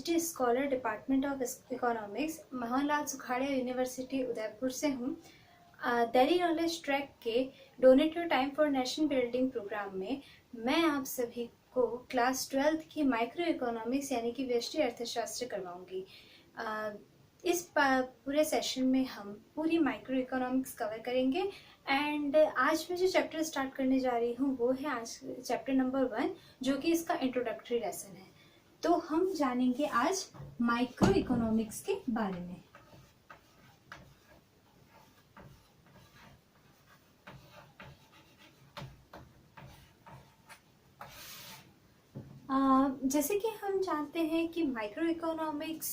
PhD scholar department of economics, Mohanlal Sukhadia university Udaipur से हूँ। Delhi knowledge track के donate your time for nation building programme में मैं आप सभी को क्लास 12th की माइक्रो इकोनॉमिक्स यानी कि व्यष्टि अर्थशास्त्र करवाऊंगी। इस पूरे सेशन में हम पूरी माइक्रो इकोनॉमिक्स कवर करेंगे एंड आज मैं जो चैप्टर स्टार्ट करने जा रही हूँ वो है आज चैप्टर नंबर 1, जो कि इसका इंट्रोडक्टरी लेसन है। तो हम जानेंगे आज माइक्रो इकोनॉमिक्स के बारे में। जैसे कि हम जानते हैं कि माइक्रो इकोनॉमिक्स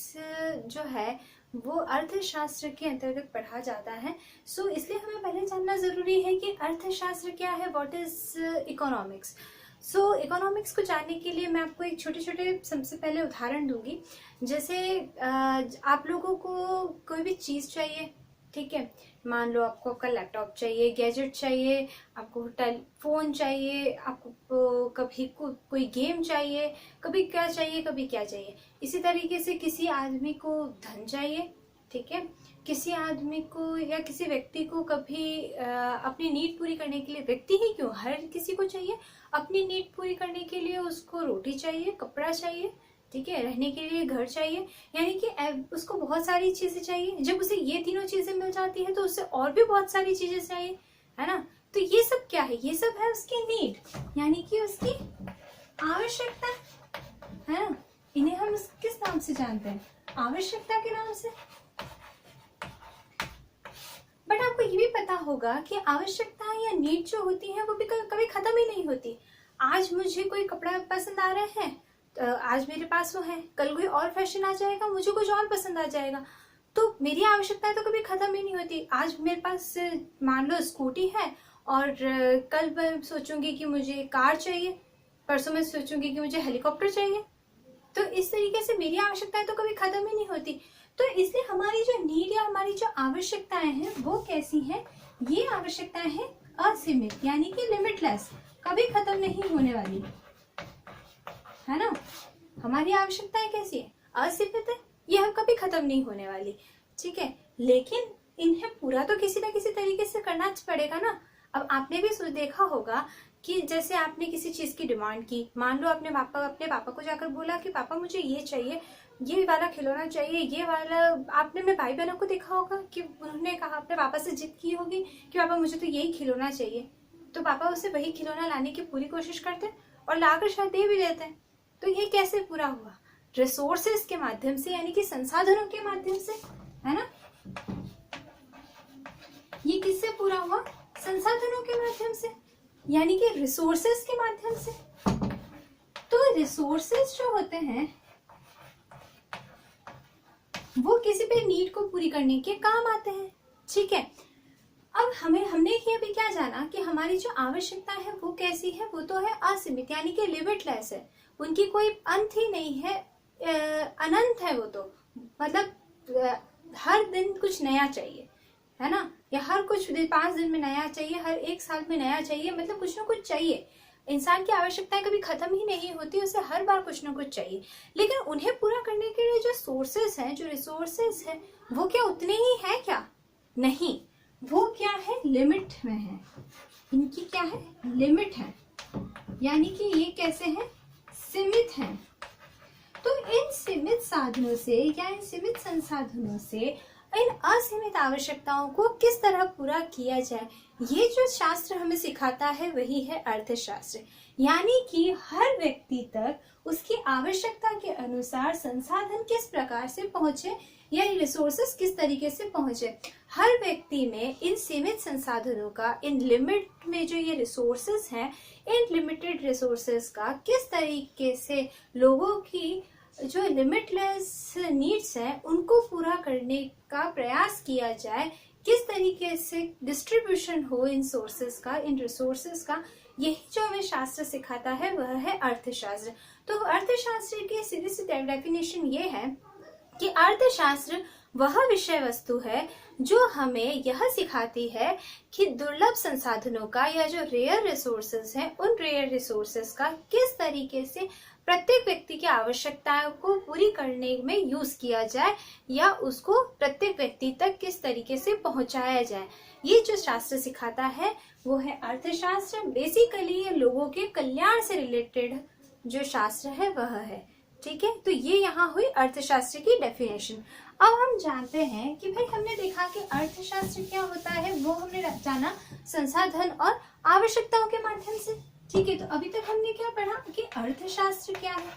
जो है वो अर्थशास्त्र के अंतर्गत पढ़ा जाता है। सो इसलिए हमें पहले जानना जरूरी है कि अर्थशास्त्र क्या है, what is economics. So economics को जानने के लिए मैं आपको एक छोटे छोटे सबसे पहले उदाहरण दूंगी। जैसे आप लोगों को कोई भी चीज़ चाहिए, ठीक है, मान लो आपको आपका लैपटॉप चाहिए, गैजेट चाहिए, आपको टेलीफोन चाहिए, आपको कभी कोई गेम चाहिए, कभी क्या चाहिए, कभी क्या चाहिए। इसी तरीके से किसी आदमी को धन चाहिए, ठीक है, किसी आदमी को या किसी व्यक्ति को कभी अपनी नीड पूरी करने के लिए, व्यक्ति ही क्यों, हर किसी को चाहिए अपनी नीड पूरी करने के लिए, उसको रोटी चाहिए, कपड़ा चाहिए, ठीक है, रहने के लिए घर चाहिए, यानी कि उसको बहुत सारी चीजें चाहिए। जब उसे ये तीनों चीजें मिल जाती है तो उससे और भी बहुत सारी चीजें चाहिए, है ना। तो ये सब क्या है, ये सब है उसकी नीड, यानी कि उसकी आवश्यकता, है ना। इन्हें हम किस नाम से जानते हैं, आवश्यकता के नाम से। बट आपको ये भी पता होगा कि आवश्यकता या नीड जो होती है वो भी कभी खत्म ही नहीं होती। आज मुझे कोई कपड़ा पसंद आ रहा है, आज मेरे पास वो है, कल कोई और फैशन आ जाएगा, मुझे कुछ और पसंद आ जाएगा। तो मेरी आवश्यकताएं तो कभी खत्म ही नहीं होती। आज मेरे पास मान लो स्कूटी है और कल मैं सोचूंगी कि मुझे कार चाहिए, परसों मैं सोचूंगी कि मुझे हेलीकॉप्टर चाहिए। तो इस तरीके से मेरी आवश्यकताएं तो कभी खत्म ही नहीं होती। तो इसलिए हमारी जो नीड या हमारी जो आवश्यकताएं हैं वो कैसी हैं, ये आवश्यकताएं हैं असीमित, यानी कि लिमिटलेस, कभी खत्म नहीं होने वाली, है ना। हमारी आवश्यकताएं कैसी है, असीमित है, यह कभी खत्म नहीं होने वाली, ठीक है। लेकिन इन्हें पूरा तो किसी ना किसी तरीके से करना पड़ेगा ना। अब आपने भी देखा होगा कि जैसे आपने किसी चीज की डिमांड की, मान लो आपने अपने पापा को जाकर बोला कि पापा मुझे ये चाहिए, ये वाला खिलौना चाहिए, ये वाला। आपने अपने भाई बहनों को देखा होगा कि उन्होंने कहा, अपने पापा से जिद की होगी कि पापा मुझे तो यही खिलौना चाहिए, तो पापा उसे वही खिलौना लाने की पूरी कोशिश करते और लाकर शायद दे भी देते हैं। तो ये कैसे पूरा हुआ, रिसोर्सेस के माध्यम से, यानी कि संसाधनों के माध्यम से, है ना। ये किससे पूरा हुआ, संसाधनों के माध्यम से, यानी कि रिसोर्सेस के माध्यम से। तो रिसोर्सेस जो होते हैं वो किसी भी नीड को पूरी करने के काम आते हैं, ठीक है। अब हमने ये भी क्या जाना कि हमारी जो आवश्यकता है वो कैसी है, वो तो है असीमित, यानी कि लिमिटलेस है, उनकी कोई अंत ही नहीं है, अनंत है वो तो। मतलब हर दिन कुछ नया चाहिए, है ना, या हर कुछ 5 दिन में नया चाहिए, हर 1 साल में नया चाहिए, मतलब कुछ ना कुछ चाहिए। इंसान की आवश्यकताएं कभी खत्म ही नहीं होती, उसे हर बार कुछ ना कुछ चाहिए। लेकिन उन्हें पूरा करने के लिए जो सोर्सेस हैं, जो रिसोर्सेस हैं, वो क्या उतने ही है क्या, नहीं, वो क्या है, लिमिट में है। इनकी क्या है, लिमिट है, यानी कि ये कैसे हैं, सीमित हैं। तो इन सीमित साधनों से या इन सीमित संसाधनों से इन असीमित आवश्यकताओं को किस तरह पूरा किया जाए, ये जो शास्त्र हमें सिखाता है वही है अर्थशास्त्र। यानी कि हर व्यक्ति तक उसकी आवश्यकता के अनुसार संसाधन किस प्रकार से पहुंचे या रिसोर्सेस किस तरीके से पहुंचे। हर व्यक्ति में इन सीमित संसाधनों का, इन लिमिट में जो ये रिसोर्सेस हैं, इन लिमिटेड रिसोर्सेस का किस तरीके से लोगों की जो लिमिटलेस नीड्स हैं उनको पूरा करने का प्रयास किया जाए, किस तरीके से डिस्ट्रीब्यूशन हो इन सोर्सेस का, इन रिसोर्सेस का, यही जो हमें शास्त्र सिखाता है वह है अर्थशास्त्र। तो अर्थशास्त्र की सीधी सी डेफिनेशन ये है कि अर्थशास्त्र वह विषय वस्तु है जो हमें यह सिखाती है कि दुर्लभ संसाधनों का या जो रेयर रिसोर्सेज हैं, उन रेयर रिसोर्सेज का किस तरीके से प्रत्येक व्यक्ति की आवश्यकताओं को पूरी करने में यूज किया जाए या उसको प्रत्येक व्यक्ति तक किस तरीके से पहुंचाया जाए। ये जो शास्त्र सिखाता है वो है अर्थशास्त्र। बेसिकली ये लोगों के कल्याण से रिलेटेड जो शास्त्र है वह है। ठीक है, तो ये यहाँ हुई अर्थशास्त्र की डेफिनेशन। अब हम जानते हैं कि भाई हमने देखा कि अर्थशास्त्र क्या होता है, वो हमने जाना संसाधन और आवश्यकताओं के माध्यम से। ठीक है, तो अभी तक हमने क्या पढ़ा कि अर्थशास्त्र क्या है।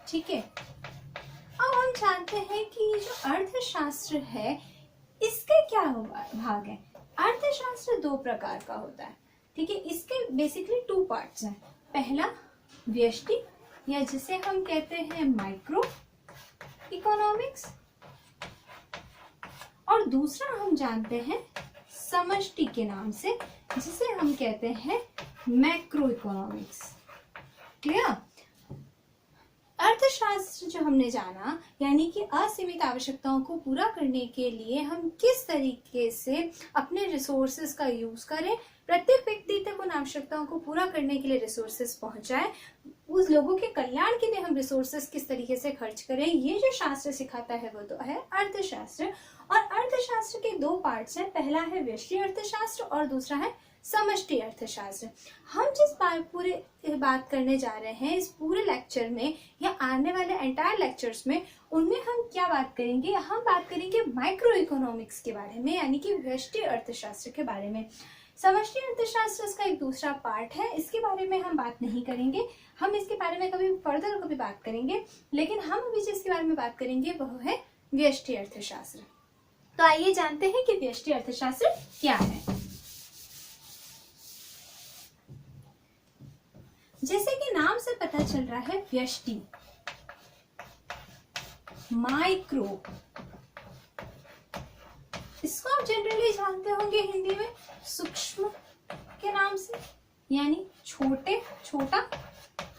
ठीक है, अब हम जानते हैं कि ये जो अर्थशास्त्र है इसके क्या भाग है। अर्थशास्त्र दो प्रकार का होता है। ठीक है, इसके बेसिकली 2 पार्ट्स हैं। पहला व्यष्टि या जिसे हम कहते हैं माइक्रो इकोनॉमिक्स, और दूसरा हम जानते हैं समष्टि के नाम से जिसे हम कहते हैं मैक्रो इकोनॉमिक्स। क्लियर? अर्थशास्त्र जो हमने जाना यानी कि असीमित आवश्यकताओं को पूरा करने के लिए हम किस तरीके से अपने रिसोर्सेज का यूज करें, प्रत्येक व्यक्ति तक उन आवश्यकताओं को पूरा करने के लिए रिसोर्सेज पहुंचाएं, उस लोगों के कल्याण के लिए हम रिसोर्सेज किस तरीके से खर्च करें, ये जो शास्त्र सिखाता है वो तो है अर्थशास्त्र। और अर्थशास्त्र के 2 पार्ट्स हैं। पहला है व्यष्टि अर्थशास्त्र और दूसरा है समष्टि अर्थशास्त्र। हम जिस पूरे बात करने जा रहे हैं इस पूरे लेक्चर में या आने वाले एंटायर लेक्चर्स में, उनमें हम क्या बात करेंगे, हम बात करेंगे माइक्रो इकोनॉमिक्स के बारे में यानी कि व्यष्टि अर्थशास्त्र के बारे में। समष्टि अर्थशास्त्र इसका एक दूसरा पार्ट है, इसके बारे में हम बात नहीं करेंगे। हम इसके बारे में कभी फर्दर कभी बात करेंगे, लेकिन हम अभी जिसके बारे में बात करेंगे वह है व्यष्टि अर्थशास्त्र। तो आइए जानते हैं कि व्यष्टि अर्थशास्त्र क्या है। जैसे कि नाम से पता चल रहा है व्यष्टि, माइक्रो, इसको आप जनरली जानते होंगे हिंदी में सूक्ष्म के नाम से, यानी छोटे, छोटा,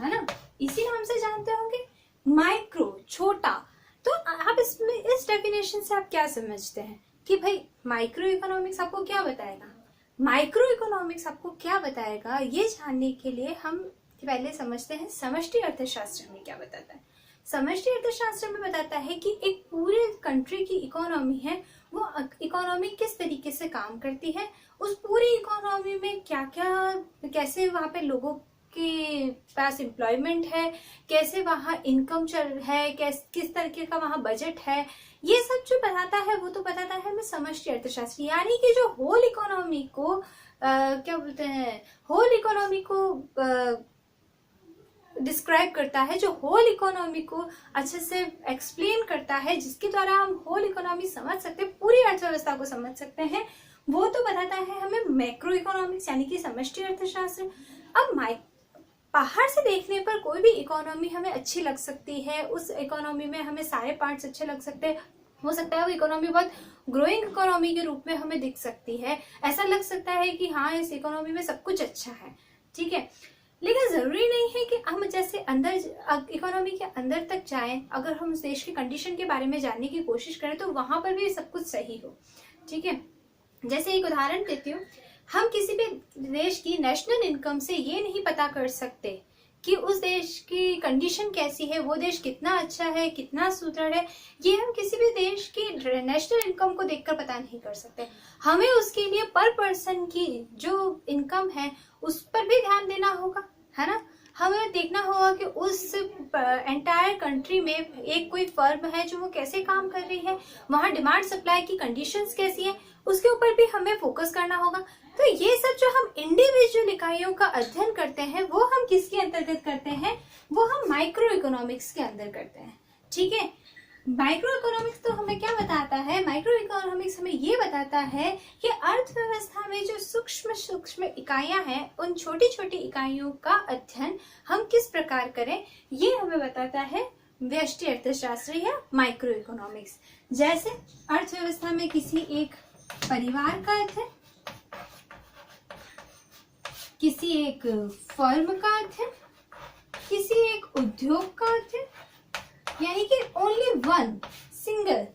है ना, इसी नाम से जानते होंगे। माइक्रो छोटा। तो आप इसमें इस डेफिनेशन से आप क्या समझते हैं कि भाई माइक्रो इकोनॉमिक्स आपको क्या बताएगा, माइक्रो इकोनॉमिक्स आपको क्या बताएगा, ये जानने के लिए हम पहले समझते हैं समष्टि अर्थशास्त्र में क्या बताता है। समष्टि अर्थशास्त्र में बताता है कि एक पूरे कंट्री की इकोनॉमी है, वो इकोनॉमी किस तरीके से काम करती है, उस पूरी इकोनॉमी में क्या क्या, कैसे वहां पे लोगों के पास एम्प्लॉयमेंट है, कैसे वहां इनकम चल है, किस तरीके का वहां बजट है, ये सब जो बताता है वो तो बताता है हमें समष्टि अर्थशास्त्र। यानी कि जो होल इकोनॉमी को क्या बोलते हैं, होल इकोनॉमी को डिस्क्राइब करता है, जो होल इकोनॉमी को अच्छे से एक्सप्लेन करता है, जिसके द्वारा हम होल इकोनॉमी समझ सकते हैं, पूरी अर्थव्यवस्था को समझ सकते हैं, वो तो बताता है हमें मैक्रो इकोनॉमिक्स यानी कि समष्टि अर्थशास्त्र। अब बाहर से देखने पर कोई भी इकोनॉमी हमें अच्छी लग सकती है, उस इकोनॉमी में हमें सारे पार्ट्स अच्छे लग सकते हैं, हो सकता है वो इकोनॉमी बहुत ग्रोइंग इकोनॉमी के रूप में हमें दिख सकती है, ऐसा लग सकता है कि हाँ इस इकोनॉमी में सब कुछ अच्छा है। ठीक है, लेकिन जरूरी नहीं है कि हम जैसे अंदर इकोनॉमी के अंदर तक जाएं, अगर हम उस देश की कंडीशन के बारे में जानने की कोशिश करें तो वहां पर भी सब कुछ सही हो। ठीक है, जैसे एक उदाहरण देती हूँ, हम किसी भी देश की नेशनल इनकम से ये नहीं पता कर सकते कि उस देश की कंडीशन कैसी है, वो देश कितना अच्छा है, कितना सुदृढ़ है, ये हम किसी भी देश की नेशनल इनकम को देखकर पता नहीं कर सकते। हमें उसके लिए पर पर्सन की जो इनकम है उस पर भी ध्यान देना होगा, है ना। हमें देखना होगा कि उस एंटायर कंट्री में एक कोई फर्म है जो वो कैसे काम कर रही है, वहाँ डिमांड सप्लाई की कंडीशंस कैसी है, उसके ऊपर भी हमें फोकस करना होगा। तो ये सब जो हम इंडिविजुअल इकाइयों का अध्ययन करते हैं वो हम किसके अंतर्गत करते हैं, वो हम माइक्रो इकोनॉमिक्स के अंदर करते हैं। ठीक है, माइक्रो इकोनॉमिक्स तो हमें क्या बताता है, माइक्रो इकोनॉमिक्स हमें ये बताता है कि अर्थव्यवस्था में जो सूक्ष्म सूक्ष्म इकाइयां हैं, उन छोटी छोटी इकाइयों का अध्ययन हम किस प्रकार करें, ये हमें बताता है व्यष्टि अर्थशास्त्र या माइक्रो इकोनॉमिक्स। जैसे अर्थव्यवस्था में किसी एक परिवार का अध्ययन, किसी एक फर्म का अध्ययन, किसी एक उद्योग का अध्ययन, यानी कि ओनली वन सिंगल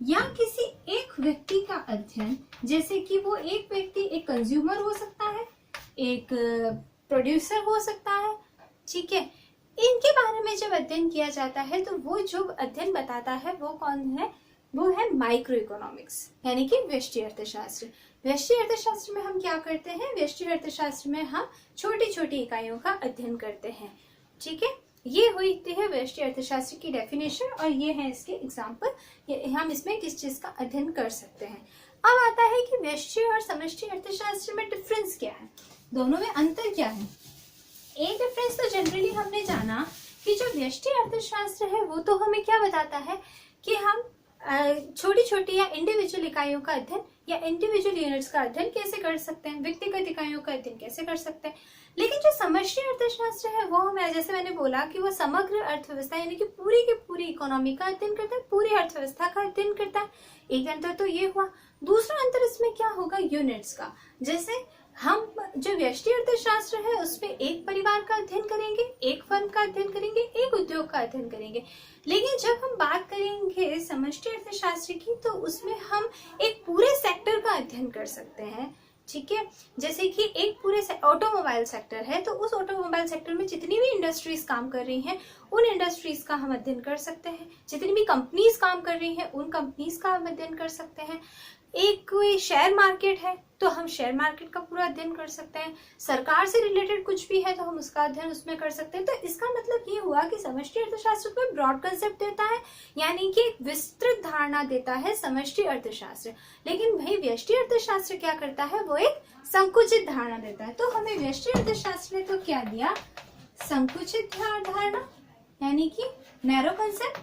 या किसी एक व्यक्ति का अध्ययन, जैसे कि वो एक व्यक्ति एक कंज्यूमर हो सकता है, एक प्रोड्यूसर हो सकता है, ठीक है। इनके बारे में जब अध्ययन किया जाता है तो वो जो अध्ययन बताता है वो कौन है, वो है माइक्रो इकोनॉमिक्स, यानी कि व्यष्टि अर्थशास्त्र। व्यष्टि अर्थशास्त्र में हम क्या करते हैं, व्यष्टि अर्थशास्त्र में हम छोटी छोटी इकाइयों का अध्ययन करते हैं, ठीक है। ये हुई है व्यष्टि अर्थशास्त्र की डेफिनेशन और ये है इसके एग्जाम्पल, हम इसमें किस चीज का अध्ययन कर सकते हैं। अब आता है कि व्यष्टि और समष्टि अर्थशास्त्र में डिफरेंस क्या है, दोनों में अंतर क्या है। एक डिफरेंस तो जनरली हमने जाना कि जो व्यष्टि अर्थशास्त्र है वो तो हमें क्या बताता है कि हम छोटी छोटी या इंडिविजुअल इकाइयों का अध्ययन या इंडिविजुअल यूनिट्स का अध्ययन कैसे कर सकते हैं, व्यक्तिगत इकाइयों का अध्ययन कैसे कर सकते हैं। लेकिन जो समष्टि अर्थशास्त्र है वो हमें, जैसे मैंने बोला कि वो समग्र अर्थव्यवस्था यानी कि पूरी की पूरी इकोनॉमी का अध्ययन करता है, पूरी अर्थव्यवस्था का अध्ययन करता है। एक अंतर तो ये हुआ। दूसरा अंतर इसमें क्या होगा, यूनिट्स का। जैसे हम जो व्यष्टि अर्थशास्त्र है उसमें एक परिवार का अध्ययन करेंगे, एक फर्म का अध्ययन करेंगे, एक उद्योग का अध्ययन करेंगे। लेकिन जब हम बात करेंगे समष्टि अर्थशास्त्र की तो उसमें हम एक पूरे सेक्टर का अध्ययन कर सकते हैं, ठीक है। जैसे कि एक पूरे ऑटोमोबाइल सेक्टर है तो उस ऑटोमोबाइल सेक्टर में जितनी भी इंडस्ट्रीज काम कर रही हैं उन इंडस्ट्रीज का हम अध्ययन कर सकते हैं। जितनी भी कंपनीज काम कर रही हैं उन कंपनीज का हम अध्ययन कर सकते हैं। एक कोई शेयर मार्केट है तो हम शेयर मार्केट का पूरा अध्ययन कर सकते हैं। सरकार से रिलेटेड कुछ भी है तो हम उसका अध्ययन उसमें कर सकते हैं। तो इसका मतलब ये हुआ कि समष्टि अर्थशास्त्र को ब्रॉड कंसेप्ट देता है, यानी कि एक विस्तृत धारणा देता है समष्टि अर्थशास्त्र। लेकिन भाई व्यष्टि अर्थशास्त्र क्या करता है, वो एक संकुचित धारणा देता है। तो हमें व्यष्टि अर्थशास्त्र ने तो क्या दिया, संकुचित धारणा यानी कि नैरो कंसेप्ट,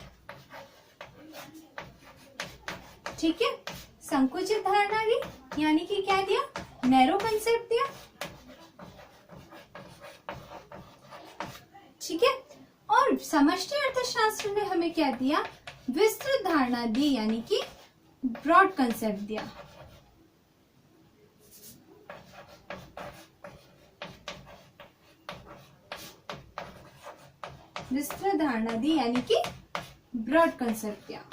ठीक है। संकुचित धारणा दी यानी कि क्या दिया, नैरो कंसेप्ट दिया, ठीक है। और समष्टि अर्थशास्त्र ने हमें क्या दिया, विस्तृत धारणा दी यानी कि ब्रॉड कंसेप्ट दिया। विस्तृत धारणा दी यानी कि ब्रॉड कंसेप्ट दिया,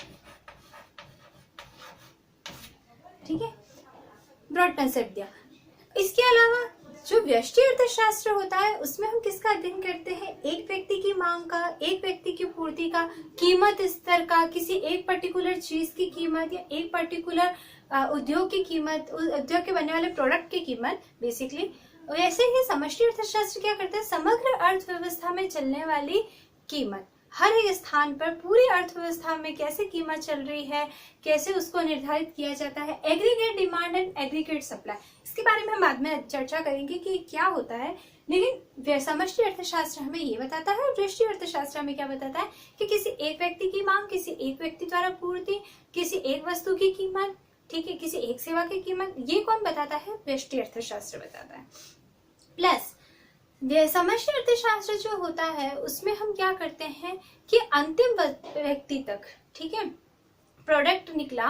ठीक है, ब्रॉड कंसेप्ट दिया। इसके अलावा जो व्यष्टि अर्थशास्त्र होता है उसमें हम किसका अध्ययन करते हैं, एक व्यक्ति की मांग का, एक व्यक्ति की पूर्ति का, कीमत स्तर का, किसी एक पर्टिकुलर चीज की कीमत या एक पर्टिकुलर उद्योग की कीमत, उद्योग के बनने वाले प्रोडक्ट की कीमत बेसिकली। वैसे ही समष्टि अर्थशास्त्र क्या करते हैं, समग्र अर्थव्यवस्था में चलने वाली कीमत, हर एक स्थान पर पूरी अर्थव्यवस्था में कैसे कीमत चल रही है, कैसे उसको निर्धारित किया जाता है। Aggregate demand and aggregate supply, इसके बारे में हम बाद में चर्चा करेंगे कि क्या होता है। लेकिन समष्टि अर्थशास्त्र हमें ये बताता है और व्यष्टि अर्थशास्त्र हमें क्या बताता है कि किसी एक व्यक्ति की मांग, किसी एक व्यक्ति द्वारा पूर्ति, किसी एक वस्तु की कीमत, ठीक है, किसी एक सेवा की कीमत, ये कौन बताता है, व्यष्टि अर्थशास्त्र बताता है। प्लस समष्टि अर्थशास्त्र जो होता है उसमें हम क्या करते हैं कि अंतिम व्यक्ति तक, ठीक है, प्रोडक्ट निकला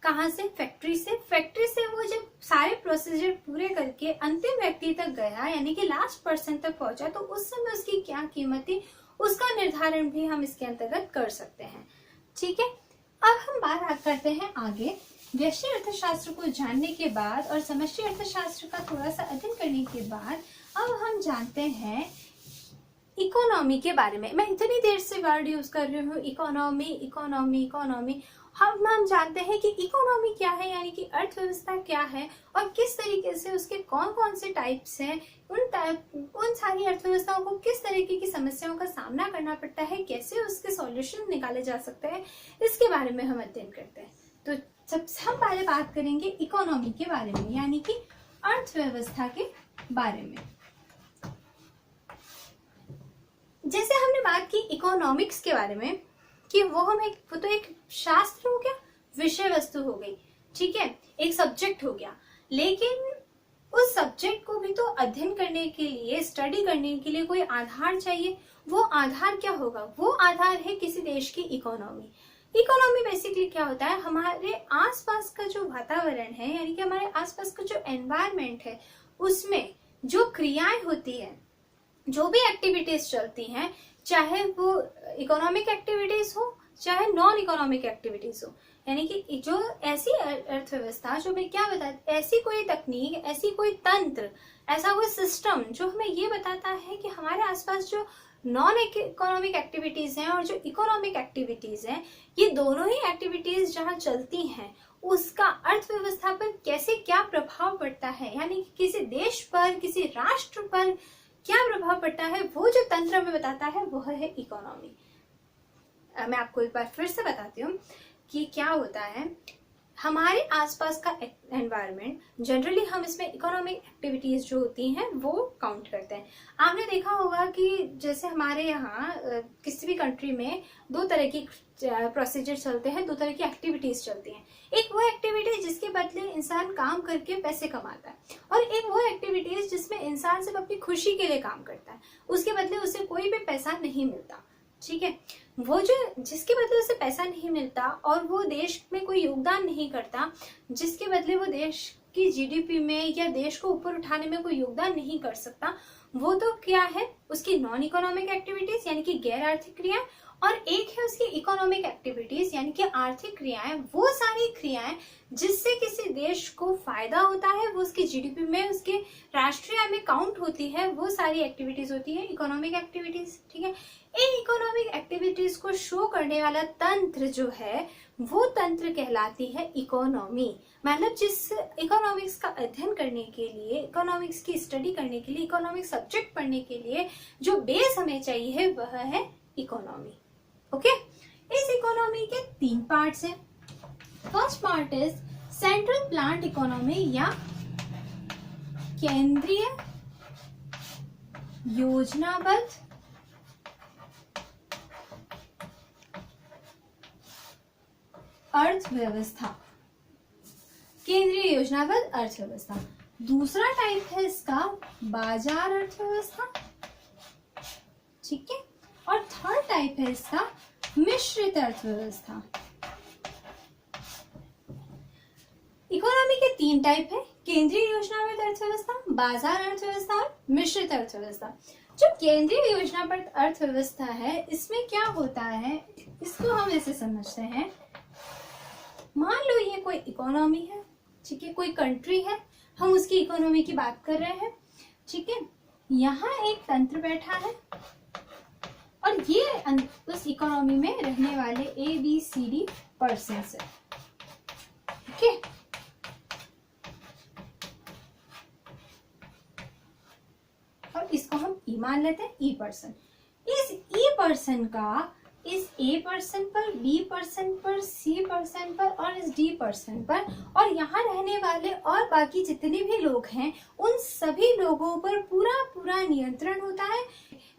कहाँ से, फैक्ट्री से, फैक्ट्री से वो जब सारे प्रोसीजर पूरे करके अंतिम व्यक्ति तक गया यानी कि लास्ट पर्सन तक पहुंचा तो उस समय उसकी क्या कीमत थी उसका निर्धारण भी हम इसके अंतर्गत कर सकते हैं, ठीक है। अब हम बात करते हैं आगे। व्यष्टि अर्थशास्त्र को जानने के बाद और समष्टि अर्थशास्त्र का थोड़ा सा अध्ययन करने के बाद अब हम जानते हैं इकोनॉमी के बारे में। मैं इतनी देर से वर्ड यूज कर रही हूँ इकोनॉमी इकोनॉमी इकोनॉमी। हम जानते हैं कि इकोनॉमी क्या है, यानी कि अर्थव्यवस्था क्या है और किस तरीके से उसके कौन कौन से टाइप्स हैं, उन सारी अर्थव्यवस्थाओं को किस तरीके की समस्याओं का सामना करना पड़ता है, कैसे उसके सॉल्यूशन निकाले जा सकते हैं, इसके बारे में हम अध्ययन करते हैं। तो सबसे हम पहले बात करेंगे इकोनॉमी के बारे में, यानी कि अर्थव्यवस्था के बारे में। जैसे हमने बात की इकोनॉमिक्स के बारे में कि वो तो एक शास्त्र हो गया, विषय वस्तु हो गई, ठीक है, एक सब्जेक्ट हो गया। लेकिन उस सब्जेक्ट को भी तो अध्ययन करने के लिए, स्टडी करने के लिए कोई आधार चाहिए। वो आधार क्या होगा, वो आधार है किसी देश की इकोनॉमी। इकोनॉमी बेसिकली क्या होता है, हमारे आसपास का जो वातावरण है, यानी कि हमारे आसपास का जो एनवायरमेंट है, उसमें जो क्रियाएं होती है, जो भी एक्टिविटीज चलती हैं, चाहे वो इकोनॉमिक एक्टिविटीज हो चाहे नॉन इकोनॉमिक एक्टिविटीज हो, यानी कि जो ऐसी अर्थव्यवस्था जो मैं क्या बता, ऐसी कोई तकनीक, ऐसी कोई तंत्र, ऐसा कोई सिस्टम जो हमें ये बताता है कि हमारे आसपास जो नॉन इकोनॉमिक एक्टिविटीज हैं और जो इकोनॉमिक एक्टिविटीज हैं, ये दोनों ही एक्टिविटीज जहाँ चलती हैं उसका अर्थव्यवस्था पर कैसे क्या प्रभाव पड़ता है, यानी कि किसी देश पर, किसी राष्ट्र पर क्या प्रभाव पड़ता है, वो जो तंत्र हमें बताता है वो है इकोनॉमी। मैं आपको एक बार फिर से बताती हूँ कि क्या होता है। हमारे आसपास का एनवायरनमेंट, जनरली हम इसमें इकोनॉमिक एक्टिविटीज जो होती हैं वो काउंट करते हैं। आपने देखा होगा कि जैसे हमारे यहाँ किसी भी कंट्री में दो तरह की प्रोसीजर चलते हैं, दो तरह की एक्टिविटीज चलती हैं। एक वो एक्टिविटी जिसके बदले इंसान काम करके पैसे कमाता है, और एक वो एक्टिविटीज जिसमें इंसान सिर्फ अपनी खुशी के लिए काम करता है, उसके बदले उसे कोई भी पैसा नहीं मिलता। ठीक है, वो जो जिसके बदले उसे पैसा नहीं मिलता और वो देश में कोई योगदान नहीं करता, जिसके बदले वो देश की जीडीपी में या देश को ऊपर उठाने में कोई योगदान नहीं कर सकता, वो तो क्या है, उसकी नॉन इकोनॉमिक एक्टिविटीज यानी कि गैर आर्थिक क्रियाएं, और एक है उसकी इकोनॉमिक एक्टिविटीज यानी कि आर्थिक क्रियाएं। वो सारी क्रियाएं जिससे किसी देश को फायदा होता है, वो उसकी जीडीपी में, उसके राष्ट्रीय आय में काउंट होती है, वो सारी एक्टिविटीज होती है इकोनॉमिक एक्टिविटीज। ठीक है, इन इकोनॉमिक एक्टिविटीज को शो करने वाला तंत्र जो है वो तंत्र कहलाती है इकोनॉमी। मतलब जिस इकोनॉमिक्स का अध्ययन करने के लिए, इकोनॉमिक्स की स्टडी करने के लिए, इकोनॉमिक सब्जेक्ट पढ़ने के लिए जो बेस हमें चाहिए वह है इकोनॉमी। ओके, इस इकोनॉमी के 3 पार्ट्स हैं। First part is central plant economy या केंद्रीय योजनाबद्ध अर्थव्यवस्था, केंद्रीय योजनाबद्ध अर्थव्यवस्था। दूसरा टाइप है इसका बाजार अर्थव्यवस्था। ठीक है, और थर्ड टाइप है इसका मिश्रित अर्थव्यवस्था। इकोनॉमी के 3 टाइप है, केंद्रीय योजनाबद्ध अर्थव्यवस्था, बाजार अर्थव्यवस्था और मिश्रित अर्थव्यवस्था। जो केंद्रीय योजनाबद्ध अर्थव्यवस्था है, इसमें क्या होता है, इसको हम ऐसे समझते हैं, मान लो ये कोई इकोनॉमी है, ठीक है, कोई कंट्री है, हम उसकी इकोनॉमी की बात कर रहे हैं। ठीक है, यहाँ एक तंत्र बैठा है और ये उस इकोनॉमी में रहने वाले ABCD पर्सन्स है। ओके, और इसको हम ई मान लेते हैं, ई पर्सन। इस ई पर्सन का इस A पर्सन पर, B पर्सन पर, C पर्सन पर और इस D पर्सन पर और यहाँ रहने वाले और बाकी जितने भी लोग हैं उन सभी लोगों पर पूरा पूरा नियंत्रण होता है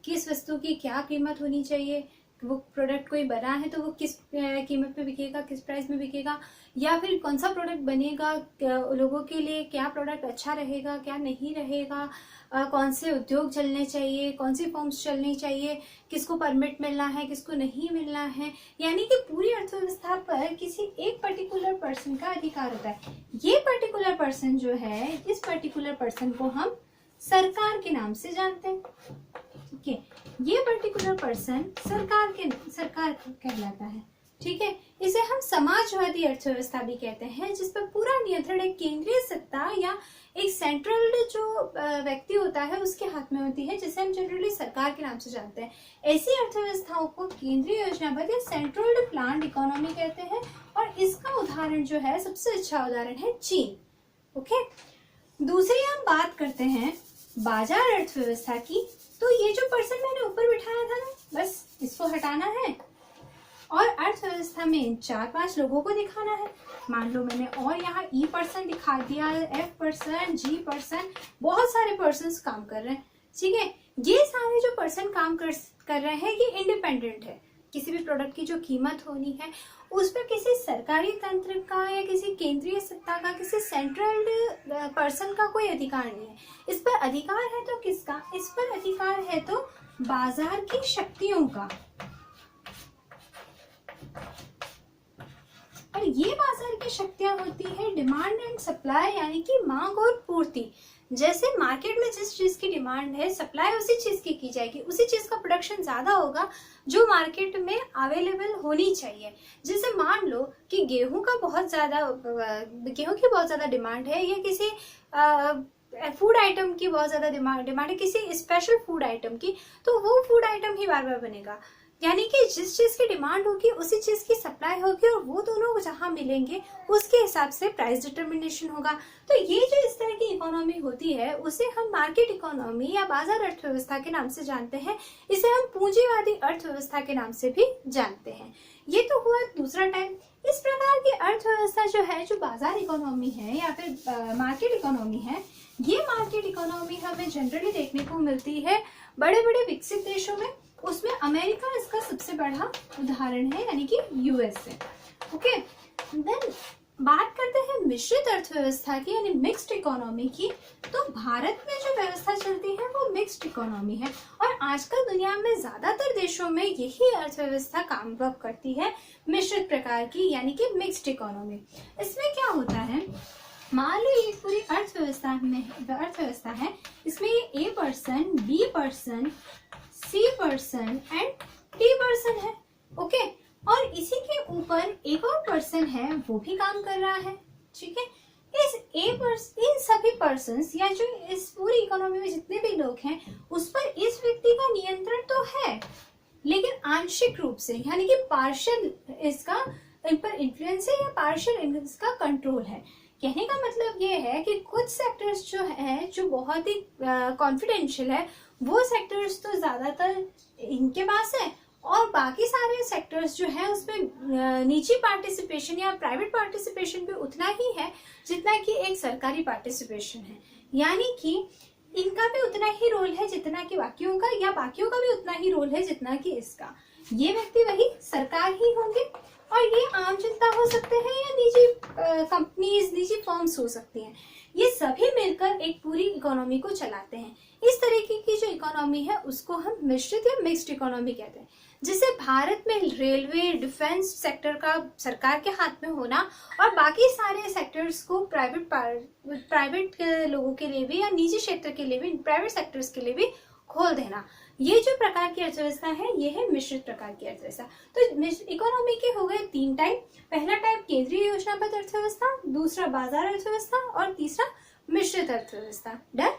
कि इस वस्तु की क्या कीमत होनी चाहिए, वो प्रोडक्ट कोई बना है तो वो किस कीमत पे बिकेगा, किस प्राइस में बिकेगा, या फिर कौन सा प्रोडक्ट बनेगा, लोगों के लिए क्या प्रोडक्ट अच्छा रहेगा, क्या नहीं रहेगा, कौन से उद्योग चलने चाहिए, कौन सी फर्म्स चलनी चाहिए, किसको परमिट मिलना है, किसको नहीं मिलना है। यानी कि पूरी अर्थव्यवस्था पर किसी एक पर्टिकुलर पर्सन का अधिकार होता है। ये पर्टिकुलर पर्सन जो है, इस पर्टिकुलर पर्सन को हम सरकार के नाम से जानते हैं। ठीक है, ये पर्टिकुलर पर्सन सरकार कहलाता है। ठीक है, इसे हम समाजवादी अर्थव्यवस्था भी कहते हैं, जिस पर पूरा नियंत्रण एक केंद्रीय सत्ता या एक सेंट्रल जो व्यक्ति होता है उसके हाथ में होती है, जिसे हम जनरली सरकार के नाम से जानते हैं। ऐसी अर्थव्यवस्थाओं को केंद्रीय योजनाबद्ध या सेंट्रल प्लान्ड इकोनॉमी कहते हैं, और इसका उदाहरण जो है, सबसे अच्छा उदाहरण है चीन। ओके, दूसरी हम बात करते हैं बाजार अर्थव्यवस्था की। तो ये जो पर्सन मैंने ऊपर बिठाया था ना, बस इसको हटाना है और अर्थव्यवस्था में 4-5 लोगों को दिखाना है। मान लो मैंने और यहाँ ई पर्सन दिखा दिया, एफ पर्सन, जी पर्सन, बहुत सारे पर्सन काम कर रहे हैं। ठीक है, ये सारे जो पर्सन काम कर रहे हैं ये इंडिपेंडेंट है। किसी भी प्रोडक्ट की जो कीमत होनी है उस पर किसी सरकारी तंत्र का या किसी केंद्रीय सत्ता का, किसी सेंट्रल पर्सन का कोई अधिकार नहीं है। इस पर अधिकार है तो किसका? इस पर अधिकार है तो बाजार की शक्तियों का। और ये बाजार की शक्तियां होती है डिमांड एंड सप्लाई, यानी कि मांग और पूर्ति। जैसे मार्केट में जिस चीज की डिमांड है, सप्लाई उसी चीज की जाएगी, उसी चीज का प्रोडक्शन ज्यादा होगा जो मार्केट में अवेलेबल होनी चाहिए। जैसे मान लो कि गेहूं की बहुत ज्यादा डिमांड है, या किसी फूड आइटम की बहुत ज्यादा डिमांड है, किसी स्पेशल फूड आइटम की, तो वो फूड आइटम ही बार बार बनेगा। यानी कि जिस चीज की डिमांड होगी उसी चीज की सप्लाई होगी, और वो दोनों जहां मिलेंगे उसके हिसाब से प्राइस डिटर्मिनेशन होगा। तो ये जो इस तरह की इकोनॉमी होती है उसे हम मार्केट इकोनॉमी या बाजार अर्थव्यवस्था के नाम से जानते हैं। इसे हम पूंजीवादी अर्थव्यवस्था के नाम से भी जानते हैं। ये तो हुआ दूसरा टाइप। इस प्रकार की अर्थव्यवस्था जो है, जो बाजार इकोनॉमी है या फिर मार्केट इकोनॉमी है, ये मार्केट इकोनॉमी हमें जनरली देखने को मिलती है बड़े बड़े विकसित देशों में। उसमें अमेरिका इसका सबसे बड़ा उदाहरण है, यानी कि यूएसए। ओके, देन बात करते हैं मिश्रित अर्थव्यवस्था की, यानी मिक्स्ड इकोनॉमी की। तो भारत में जो व्यवस्था चलती है वो मिक्स्ड इकोनॉमी है, और आजकल दुनिया में ज्यादातर देशों में यही अर्थव्यवस्था काम करती है, मिश्रित प्रकार की, यानी कि मिक्स्ड इकोनॉमी। इसमें क्या होता है, मान लो ये पूरी अर्थव्यवस्था है, इसमें A person, B person, C person and D person है। ओके, और इसी के ऊपर एक और पर्सन है, वो भी काम कर रहा है। ठीक है, इन सभी पर्सन्स या जो इस पूरी इकोनॉमी में जितने भी लोग हैं उस पर इस व्यक्ति का नियंत्रण तो है, लेकिन आंशिक रूप से, यानी कि पार्शियल इसका इन पर इन्फ्लुएंस है या पार्शियल इसका कंट्रोल है। कहने का मतलब ये है कि कुछ सेक्टर्स जो है, जो बहुत ही कॉन्फिडेंशियल है, वो सेक्टर्स तो ज्यादातर इनके पास है, और बाकी सारे सेक्टर्स जो है उसमें निजी पार्टिसिपेशन या प्राइवेट पार्टिसिपेशन भी उतना ही है जितना कि एक सरकारी पार्टिसिपेशन है। यानी कि इनका भी उतना ही रोल है जितना कि बाकियों का, या बाकियों का भी उतना ही रोल है जितना कि इसका। ये व्यक्ति वही सरकार ही होंगे, और ये आम जनता हो सकते हैं या निजी कंपनीज, निजी फर्म्स हो सकती हैं। ये सभी मिलकर एक पूरी इकोनॉमी को चलाते हैं। इस तरीके की जो इकोनॉमी है उसको हम मिश्रित या मिक्स्ड इकोनॉमी कहते हैं। जैसे भारत में रेलवे, डिफेंस सेक्टर का सरकार के हाथ में होना, और बाकी सारे सेक्टर्स को प्राइवेट लोगों के लिए भी या निजी क्षेत्र के लिए भी, प्राइवेट सेक्टर्स के लिए भी खोल देना। ये जो प्रकार की अर्थव्यवस्था है ये है मिश्रित प्रकार की अर्थव्यवस्था। तो इकोनॉमी के हो गए 3 टाइप। पहला टाइप केंद्रीय योजनाबद्ध अर्थव्यवस्था, दूसरा बाजार अर्थव्यवस्था, और तीसरा मिश्रित अर्थव्यवस्था। डन।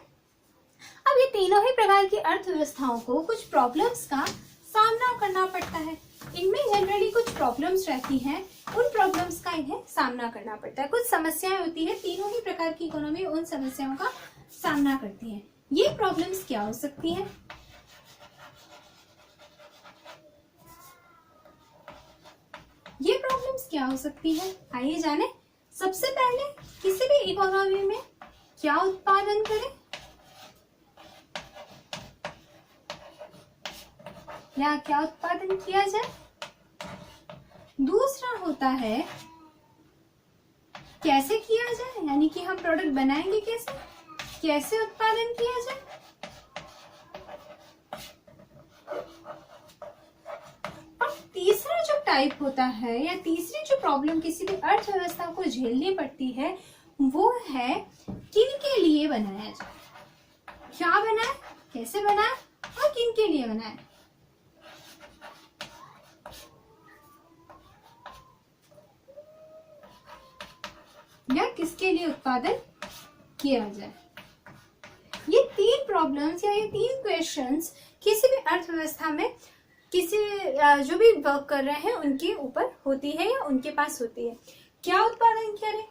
अब ये तीनों ही प्रकार की अर्थव्यवस्थाओं को कुछ प्रॉब्लम्स का सामना करना पड़ता है। इनमें जनरली कुछ प्रॉब्लम्स रहती हैं, उन प्रॉब्लम्स का इन्हें सामना करना पड़ता है। कुछ समस्याएं होती है, तीनों ही प्रकार की इकोनॉमी उन समस्याओं का सामना करती है। ये प्रॉब्लम्स क्या हो सकती है? ये प्रॉब्लम्स क्या हो सकती है, आइए जाने। सबसे पहले, किसी भी इकोनॉमी में क्या उत्पादन करें या क्या उत्पादन किया जाए। दूसरा होता है कैसे किया जाए, यानी कि हम प्रोडक्ट बनाएंगे कैसे उत्पादन किया जाए। और तीसरा जो टाइप होता है या तीसरी जो प्रॉब्लम किसी भी अर्थव्यवस्था को झेलनी पड़ती है वो है किन के लिए बनाया जाए, क्या बनाए, कैसे बनाए और किन के लिए बनाए। या किसके लिए उत्पादन किया जाए। ये 3 प्रॉब्लम्स या ये 3 क्वेश्चंस किसी भी अर्थव्यवस्था में किसी जो भी वर्क कर रहे हैं उनके ऊपर होती है या उनके पास होती है। क्या उत्पादन करें,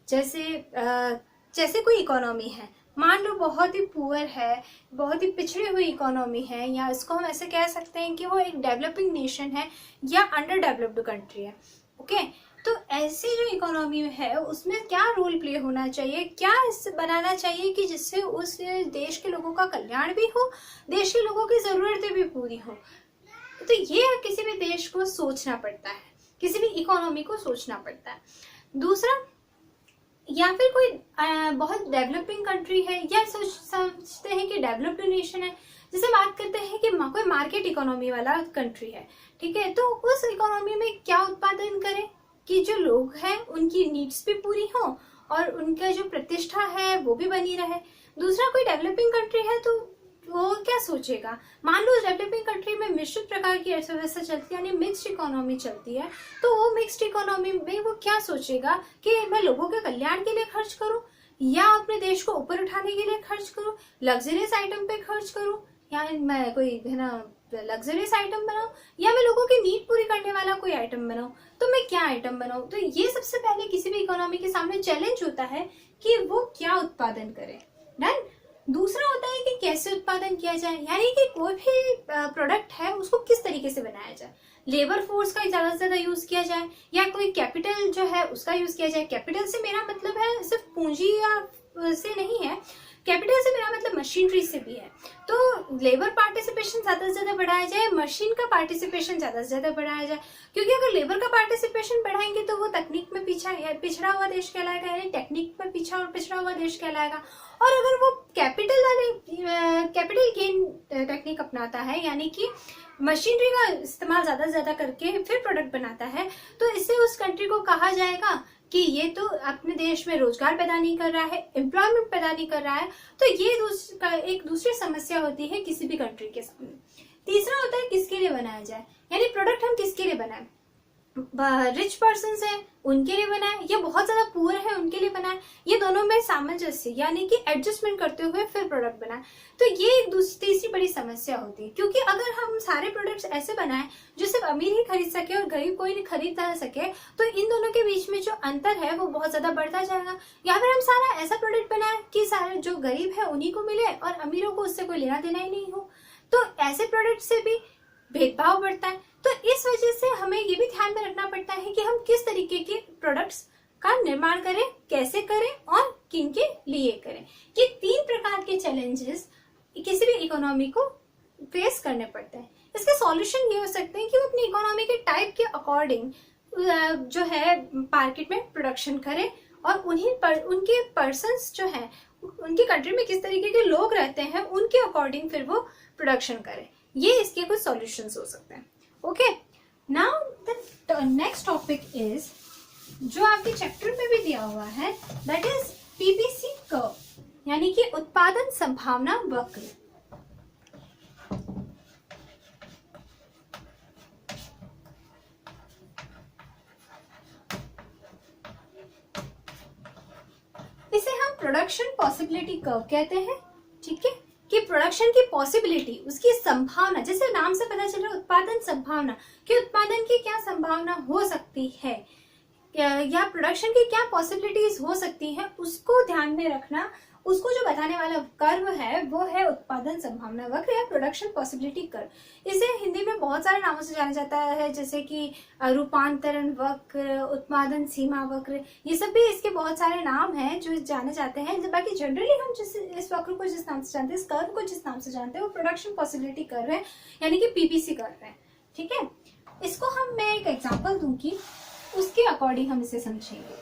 जैसे कोई इकोनॉमी है, मान लो बहुत ही पुअर है, बहुत ही पिछड़ी हुई इकोनॉमी है, या इसको हम ऐसे कह सकते हैं कि वो एक डेवलपिंग नेशन है या अंडर डेवलप्ड कंट्री है। ओके, तो ऐसी जो इकोनॉमी है उसमें क्या रोल प्ले होना चाहिए, क्या इससे बनाना चाहिए कि जिससे उस देश के लोगों का कल्याण भी हो, देश के लोगों की जरूरतें भी पूरी हो। तो ये किसी भी देश को सोचना पड़ता है, किसी भी इकोनॉमी को सोचना पड़ता है। दूसरा, या फिर कोई बहुत डेवलपिंग कंट्री है या समझते हैं कि डेवलप्ड नेशन है, जैसे बात करते हैं कि कोई मार्केट इकोनॉमी वाला कंट्री है, ठीक है, तो उस इकोनॉमी में क्या उत्पादन करें कि जो लोग हैं उनकी नीड्स भी पूरी हो और उनका जो प्रतिष्ठा है वो भी बनी रहे। दूसरा कोई डेवलपिंग कंट्री है तो वो क्या सोचेगा। मान लो डेवलपिंग कंट्री में मिश्रित प्रकार की अर्थव्यवस्था चलती है, यानी मिक्स्ड इकोनॉमी चलती है, तो वो मिक्स्ड इकोनॉमी में वो क्या सोचेगा कि मैं लोगों के कल्याण के लिए खर्च करूं या अपने देश को ऊपर उठाने के लिए खर्च करूं, लग्जरियस आइटम पे खर्च करूं, या मैं कोई है ना लग्जरियस आइटम बनाऊं, या मैं लोगों की नीड पूरी करने वाला कोई आइटम बनाऊं, तो मैं क्या आइटम बनाऊं। तो ये सबसे पहले किसी भी इकोनॉमी के सामने चैलेंज होता है कि वो क्या उत्पादन करे। डन। दूसरा होता है कि कैसे उत्पादन किया जाए, यानी कि कोई भी प्रोडक्ट है उसको किस तरीके से बनाया जाए। लेबर फोर्स का ज्यादा से ज्यादा यूज किया जाए या कोई कैपिटल जो है उसका यूज किया जाए। कैपिटल से मेरा मतलब है सिर्फ पूंजी या से नहीं है, कैपिटल से मेरा मतलब मशीनरी से भी है। तो लेबर पार्टिसिपेशन ज्यादा से ज्यादा बढ़ाया जाए, मशीन का पार्टिसिपेशन ज्यादा से ज्यादा बढ़ाया जाए, क्योंकि अगर लेबर का पार्टिसिपेशन बढ़ाएंगे तो वो तकनीक में पिछड़ा हुआ देश कहलाएगा, यानी टेक्निक में पिछड़ा हुआ देश कहलाएगा। और अगर वो कैपिटल गेन टेक्निक अपनाता है, यानी कि मशीनरी का इस्तेमाल ज्यादा से ज्यादा करके फिर प्रोडक्ट बनाता है, तो इससे उस कंट्री को कहा जाएगा कि ये तो अपने देश में रोजगार पैदा नहीं कर रहा है, एम्प्लॉयमेंट पैदा नहीं कर रहा है। तो ये एक दूसरी समस्या होती है किसी भी कंट्री के सामने। तीसरा होता है किसके लिए बनाया जाए, यानी प्रोडक्ट हम किसके लिए बनाए। रिच पर्सन है उनके लिए बनाए या बहुत ज्यादा पुअर है उनके लिए बनाए, ये दोनों में सामंजस्य यानी कि एडजस्टमेंट करते हुए फिर प्रोडक्ट बनाए। तो ये एक तीसरी बड़ी समस्या होती है, क्योंकि अगर हम सारे प्रोडक्ट्स ऐसे बनाए जो सिर्फ अमीर ही खरीद सके और गरीब कोई नहीं खरीद ना सके, तो इन दोनों के बीच में जो अंतर है वो बहुत ज्यादा बढ़ता जाएगा। या फिर हम सारा ऐसा प्रोडक्ट बनाए कि सारे जो गरीब है उन्हीं को मिले और अमीरों को उससे कोई लेना देना ही नहीं हो, तो ऐसे प्रोडक्ट से भी भेदभाव बढ़ता है। तो इस वजह से हमें ये भी ध्यान में रखना पड़ता है कि हम किस तरीके के प्रोडक्ट्स का निर्माण करें, कैसे करें और किन के लिए करें। ये 3 प्रकार के चैलेंजेस किसी भी इकोनॉमी को फेस करने पड़ते हैं। इसके सॉल्यूशन ये हो सकते हैं कि वो अपनी इकोनॉमी के टाइप के अकॉर्डिंग जो है मार्केट में प्रोडक्शन करें और उनके पर्सन्स जो है उनकी कंट्री में किस तरीके के लोग रहते हैं उनके अकॉर्डिंग फिर वो प्रोडक्शन करें। ये इसके कुछ सॉल्यूशंस हो सकते हैं। Okay, now the next topic is जो आपके चैप्टर में भी दिया हुआ है, दैट इज पीपीसी कर्व, यानी कि उत्पादन संभावना वक्र। इसे हम प्रोडक्शन पॉसिबिलिटी कर्व कहते हैं। ठीक है, कि प्रोडक्शन की पॉसिबिलिटी, उसकी संभावना, जैसे नाम से पता चल रहा है उत्पादन संभावना, कि उत्पादन की क्या संभावना हो सकती है या प्रोडक्शन की क्या पॉसिबिलिटीज हो सकती है, उसको ध्यान में रखना। उसको जो बताने वाला कर्व है वो है उत्पादन संभावना वक्र या प्रोडक्शन पॉसिबिलिटी कर्व। इसे हिंदी में बहुत सारे नामों से जाना जाता है, जैसे कि रूपांतरण वक्र, उत्पादन सीमा वक्र, ये सब भी इसके बहुत सारे नाम हैं जो जाने जाते हैं। बाकी जनरली हम इस वक्र को जिस नाम से जानते हैं, इस कर्व को जिस नाम से जानते हैं, वो प्रोडक्शन पॉसिबिलिटी कर्व है, यानी कि पीपीसी कर्व है। ठीक है, इसको मैं एक एग्जाम्पल दूंगी, उसके अकॉर्डिंग हम इसे समझेंगे।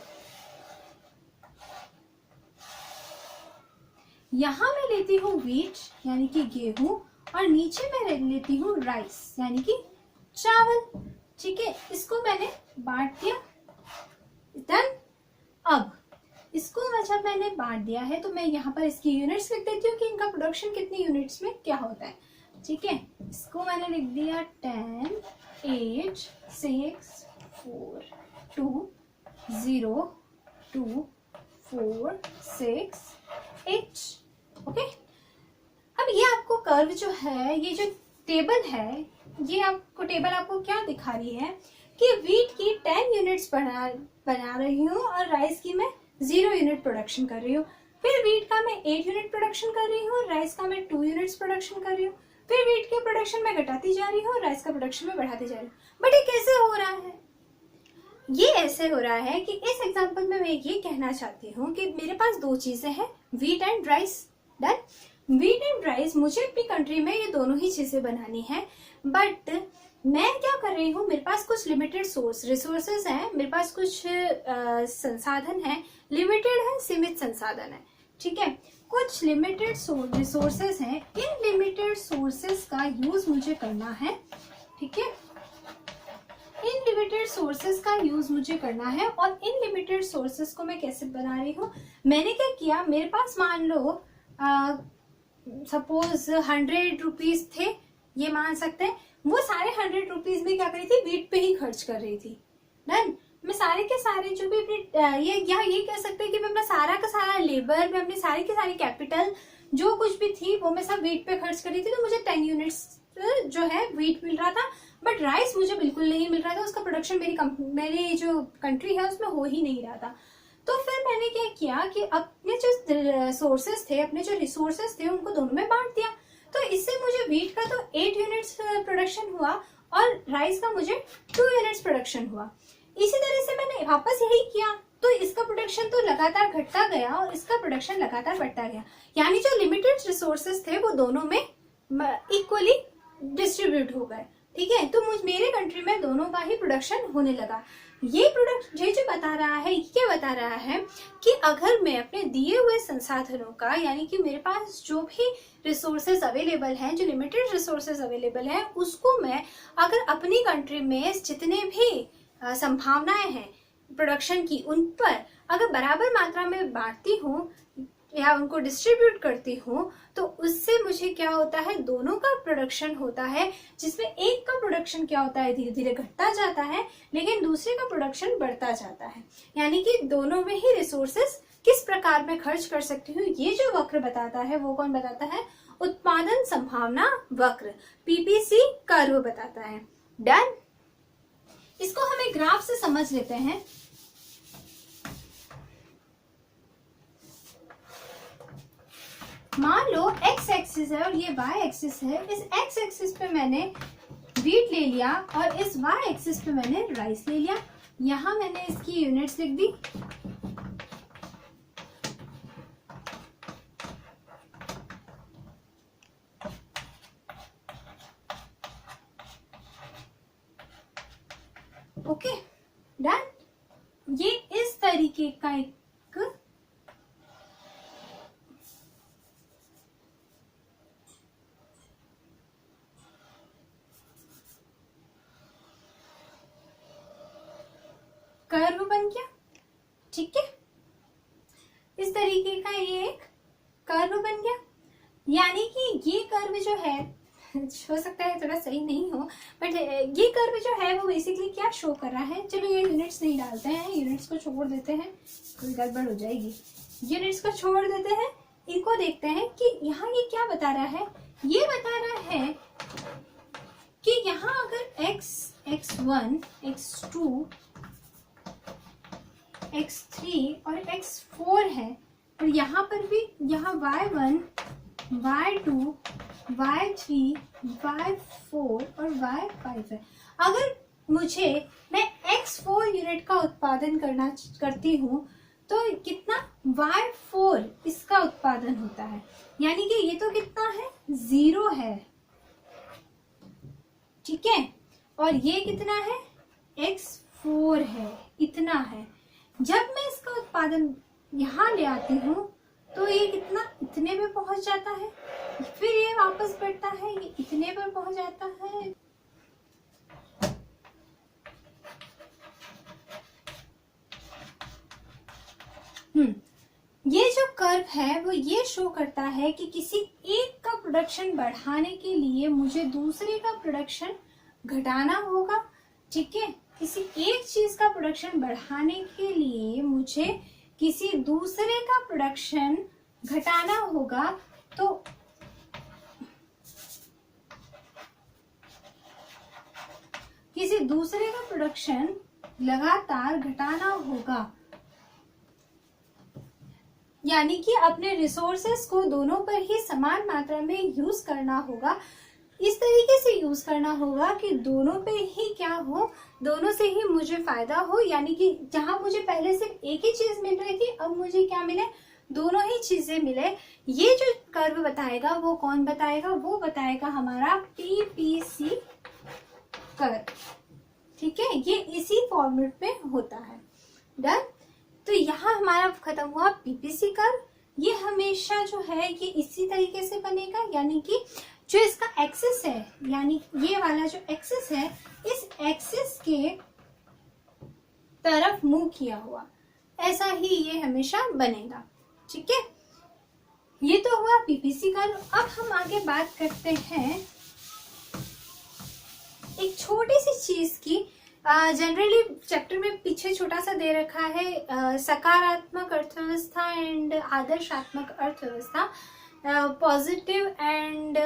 यहां मैं लेती हूँ व्हीट यानी कि गेहूं और नीचे मैं लेती हूँ राइस यानी कि चावल। ठीक है, इसको मैंने बांट दिया। डन। अब इसको जब मैंने बांट दिया है तो मैं यहाँ पर इसकी यूनिट्स लिख देती हूँ कि इनका प्रोडक्शन कितनी यूनिट्स में क्या होता है। ठीक है, इसको मैंने लिख दिया 10, 8, 6, 4, 2, 0, 2, 4, 6, 8। ओके, अब ये आपको कर्व जो है, ये जो टेबल है, ये आपको टेबल आपको क्या दिखा रही है कि व्हीट की 10 यूनिट्स बना रही हूँ और राइस की मैं 0 यूनिट प्रोडक्शन कर रही हूँ। फिर व्हीट का मैं 8 यूनिट प्रोडक्शन कर रही हूँ, राइस का मैं 2 यूनिट्स प्रोडक्शन कर रही हूँ। फिर व्हीट के प्रोडक्शन में घटाती जा रही हूँ और राइस का प्रोडक्शन में बढ़ाती जा रही हूँ। बट ये कैसे हो रहा है? ये ऐसे हो रहा है कि इस एग्जाम्पल में मैं ये कहना चाहती हूँ कि मेरे पास 2 चीजें हैं, wheat and rice. Done. Wheat and rice, मुझे अपनी कंट्री में ये दोनों ही चीजें बनानी है, बट मैं क्या कर रही हूँ, मेरे पास कुछ लिमिटेड रिसोर्सेज हैं, मेरे पास कुछ संसाधन है, लिमिटेड है, सीमित संसाधन है। ठीक है, कुछ लिमिटेड रिसोर्सेज हैं, इन लिमिटेड सोर्सेज का यूज मुझे करना है। ठीक है, इन लिमिटेड सोर्सेज का यूज मुझे करना है और इन लिमिटेड सोर्सेज को मैं कैसे बना रही हूँ, मैंने क्या किया, मेरे पास मान लो सपोज 100 रुपीज थे, ये मान सकते हैं, वो सारे 100 रुपीज में क्या कर रही थी, वीट पे ही खर्च कर रही थी। डन। मैं सारे के सारे जो भी अपने ये कह सकते हैं कि मैं अपना सारा का सारा लेबर, मैं अपनी सारी की सारी कैपिटल जो कुछ भी थी वो मैं सब वीट पे खर्च कर रही थी, तो मुझे 10 यूनिट्स जो है वीट मिल रहा था, बट राइस मुझे बिल्कुल नहीं मिल रहा था। उसका प्रोडक्शन मेरी जो कंट्री है उसमें हो ही नहीं रहा था। तो फिर मैंने क्या किया कि अपने जो सोर्सेस थे, अपने जो रिसोर्सेस थे, उनको दोनों में बांट दिया। तो इससे मुझे वीट का तो 8 यूनिट्स प्रोडक्शन हुआ और राइस का मुझे 2 यूनिट्स प्रोडक्शन हुआ। इसी तरह से मैंने वापस यही किया, तो इसका प्रोडक्शन तो लगातार घटता गया और इसका प्रोडक्शन लगातार बढ़ता गया, यानी जो लिमिटेड रिसोर्सेस थे वो दोनों में इक्वली डिस्ट्रीब्यूट हो गए। ठीक है, तो मेरे कंट्री में दोनों का ही प्रोडक्शन होने लगा। ये प्रोडक्ट जो बता रहा है, क्या बता रहा है कि अगर मैं अपने दिए हुए संसाधनों का, यानी कि मेरे पास जो भी रिसोर्सेज अवेलेबल हैं, जो लिमिटेड रिसोर्सेज अवेलेबल हैं, उसको मैं अगर अपनी कंट्री में जितने भी संभावनाएं हैं प्रोडक्शन की, उन पर अगर बराबर मात्रा में बांटती हूँ या उनको डिस्ट्रीब्यूट करती हूँ, तो उससे मुझे क्या होता है, दोनों का प्रोडक्शन होता है, जिसमें एक का प्रोडक्शन क्या होता है, धीरे धीरे घटता जाता है, लेकिन दूसरे का प्रोडक्शन बढ़ता जाता है। यानी कि दोनों में ही रिसोर्सेस किस प्रकार में खर्च कर सकती हूँ, ये जो वक्र बताता है वो कौन बताता है, उत्पादन संभावना वक्र, पीपीसी कर्व बताता है। डन। इसको हम एक ग्राफ से समझ लेते हैं। मान लो x एक्सिस है और ये y एक्सिस है। इस x एक्सिस पे मैंने वीट ले लिया और इस y एक्सिस पे मैंने राइस ले लिया। यहां मैंने इसकी यूनिट्स लिख दी। Okay, done. ये इस तरीके का एक कर्व बन गया। ठीक है, इस तरीके का ये एक कर्व बन गया। यानी कि ये कर्व जो है, हो सकता है थोड़ा सही नहीं हो, बट ये कर्व जो है वो बेसिकली क्या शो कर रहा है, चलो ये यूनिट्स नहीं डालते हैं, यूनिट्स को छोड़ देते हैं, कोई गड़बड़ हो जाएगी। यूनिट्स को छोड़ देते हैं, इनको देखते हैं कि यहाँ ये क्या बता रहा है। ये बता रहा है कि यहाँ अगर x1, x2, x3 और x4 है, और यहाँ पर भी यहाँ y1, y2, y3, y4 और y5 है। अगर मैं x4 यूनिट का उत्पादन करती हूँ तो कितना, y4 इसका उत्पादन होता है, यानी कि ये तो कितना है, 0 है। ठीक है, और ये कितना है, x4 है, इतना है। जब मैं इसका उत्पादन यहाँ ले आती हूँ तो ये कितना, इतने पे पहुंच जाता है, फिर ये वापस बढ़ता है, ये इतने पर पहुंच जाता है। ये जो कर्व है वो ये शो करता है कि किसी एक का प्रोडक्शन बढ़ाने के लिए मुझे दूसरे का प्रोडक्शन घटाना होगा। ठीक है, किसी एक चीज का प्रोडक्शन बढ़ाने के लिए मुझे किसी दूसरे का प्रोडक्शन घटाना होगा। तो किसी दूसरे का प्रोडक्शन लगातार घटाना होगा, यानी कि अपने रिसोर्सेस को दोनों पर ही समान मात्रा में यूज करना होगा। इस तरीके से यूज करना होगा कि दोनों पे ही क्या हो, दोनों से ही मुझे फायदा हो। यानी कि जहां मुझे पहले सिर्फ एक ही चीज मिल रही थी, अब मुझे क्या मिले, दोनों ही चीजें मिले। ये जो कर्व बताएगा वो कौन बताएगा, वो बताएगा हमारा पीपीसी कर्व। ठीक है, ये इसी फॉर्मेट में होता है। डन। तो यहाँ हमारा खत्म हुआ पीपीसी कर्व। ये हमेशा जो है ये इसी तरीके से बनेगा, यानी कि जो इसका एक्सिस है, यानी ये वाला जो एक्सिस है, इस एक्सिस के तरफ मुंह किया हुआ, ऐसा ही ये हमेशा बनेगा। ठीक है, ये तो हुआ पीपीसी का। अब हम आगे बात करते हैं एक छोटी सी चीज की। जनरली चैप्टर में पीछे छोटा सा दे रखा है सकारात्मक अर्थव्यवस्था एंड आदर्शात्मक अर्थव्यवस्था, पॉजिटिव एंड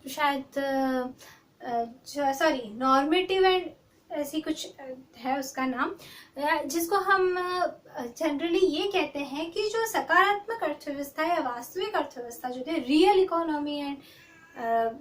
शायद सॉरी नॉर्मेटिव एंड ऐसी कुछ है उसका नाम, जिसको हम जनरली ये कहते हैं कि जो सकारात्मक अर्थव्यवस्था या वास्तविक अर्थव्यवस्था जो है रियल इकोनॉमी एंड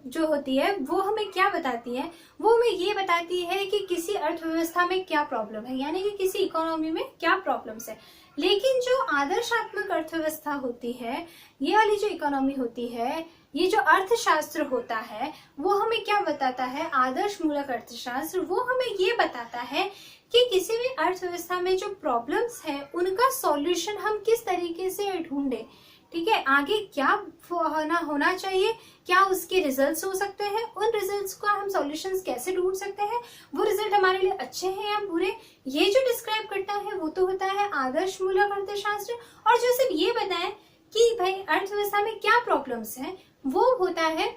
जो होती है वो हमें क्या बताती है, वो हमें ये बताती है कि किसी अर्थव्यवस्था में क्या प्रॉब्लम है, यानी कि किसी इकोनॉमी में क्या प्रॉब्लम्स है। लेकिन जो आदर्शात्मक अर्थव्यवस्था होती है, ये वाली जो इकोनॉमी होती है, ये जो अर्थशास्त्र होता है, वो हमें क्या बताता है, आदर्श मूलक अर्थशास्त्र, वो हमें ये बताता है कि किसी भी अर्थव्यवस्था में जो प्रॉब्लम्स है उनका सॉल्यूशन हम किस तरीके से ढूंढे, ठीक है, आगे क्या होना चाहिए, क्या उसके रिजल्ट्स हो सकते हैं, उन रिजल्ट्स को हम सॉल्यूशंस कैसे ढूंढ सकते हैं, वो रिजल्ट हमारे लिए अच्छे हैं या बुरे, ये जो डिस्क्राइब करता है वो तो होता है आदर्श मूलक अर्थशास्त्र। और जो सिर्फ ये बताए कि भाई अर्थव्यवस्था में क्या प्रॉब्लम्स हैं, वो होता है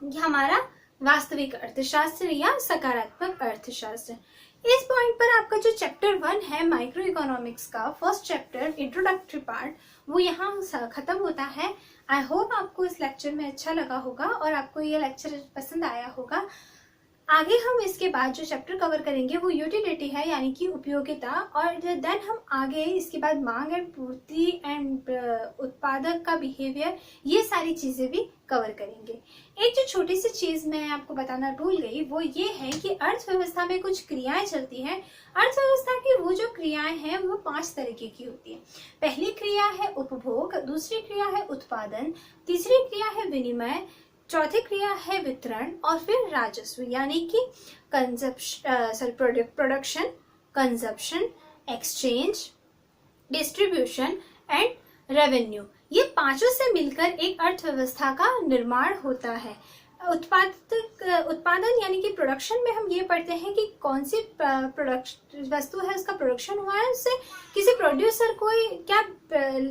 हमारा वास्तविक अर्थशास्त्र या सकारात्मक अर्थशास्त्र। इस पॉइंट पर आपका जो चैप्टर 1 है माइक्रो इकोनॉमिक्स का फर्स्ट चैप्टर इंट्रोडक्टरी पार्ट, वो यहाँ खत्म होता है। आई होप आपको इस लेक्चर में अच्छा लगा होगा और आपको ये लेक्चर पसंद आया होगा। आगे हम इसके बाद जो चैप्टर कवर करेंगे वो यूटिलिटी है, यानी कि उपयोगिता, और देन हम आगे इसके बाद मांग एंड पूर्ति एंड उत्पादक का बिहेवियर, ये सारी चीजें भी कवर करेंगे। एक जो छोटी सी चीज मैं आपको बताना भूल गई वो ये है कि अर्थव्यवस्था में कुछ क्रियाएं चलती हैं। अर्थव्यवस्था की वो जो क्रियाएं हैं वो 5 तरीके की होती है। पहली क्रिया है उपभोग, दूसरी क्रिया है उत्पादन, तीसरी क्रिया है विनिमय, चौथी क्रिया है वितरण, और फिर राजस्व, यानी कि production, consumption, exchange, distribution and revenue. ये पांचों से मिलकर एक अर्थव्यवस्था का निर्माण होता है। उत्पादन यानी कि प्रोडक्शन में हम ये पढ़ते हैं कि कौन सी वस्तु है उसका प्रोडक्शन हुआ है, उससे किसी प्रोड्यूसर को क्या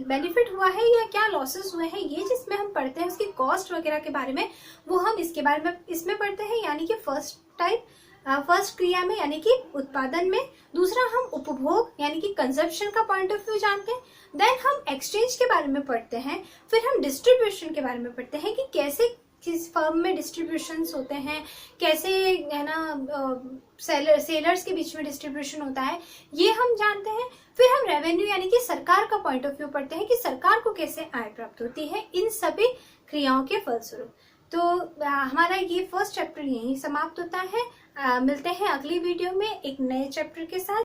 बेनिफिट हुआ है या क्या लॉसेस हुए हैं, ये जिसमें हम पढ़ते हैं उसकी कॉस्ट वगैरह के बारे में, वो हम इसके बारे में इसमें पढ़ते हैं, यानी कि फर्स्ट क्रिया में यानी कि उत्पादन में। दूसरा हम उपभोग यानी कि कंजप्शन का पॉइंट ऑफ व्यू जानते हैं। देन हम एक्सचेंज के बारे में पढ़ते हैं, फिर हम डिस्ट्रीब्यूशन के बारे में पढ़ते हैं कि कैसे किस फर्म में डिस्ट्रीब्यूशंस होते हैं, कैसे है ना सेलर्स के बीच में डिस्ट्रीब्यूशन होता है, ये हम जानते हैं। फिर हम रेवेन्यू यानी कि सरकार का पॉइंट ऑफ व्यू पढ़ते हैं कि सरकार को कैसे आय प्राप्त होती है इन सभी क्रियाओं के फलस्वरूप। तो हमारा ये फर्स्ट चैप्टर यहीं समाप्त होता है। मिलते हैं अगली वीडियो में एक नए चैप्टर के साथ।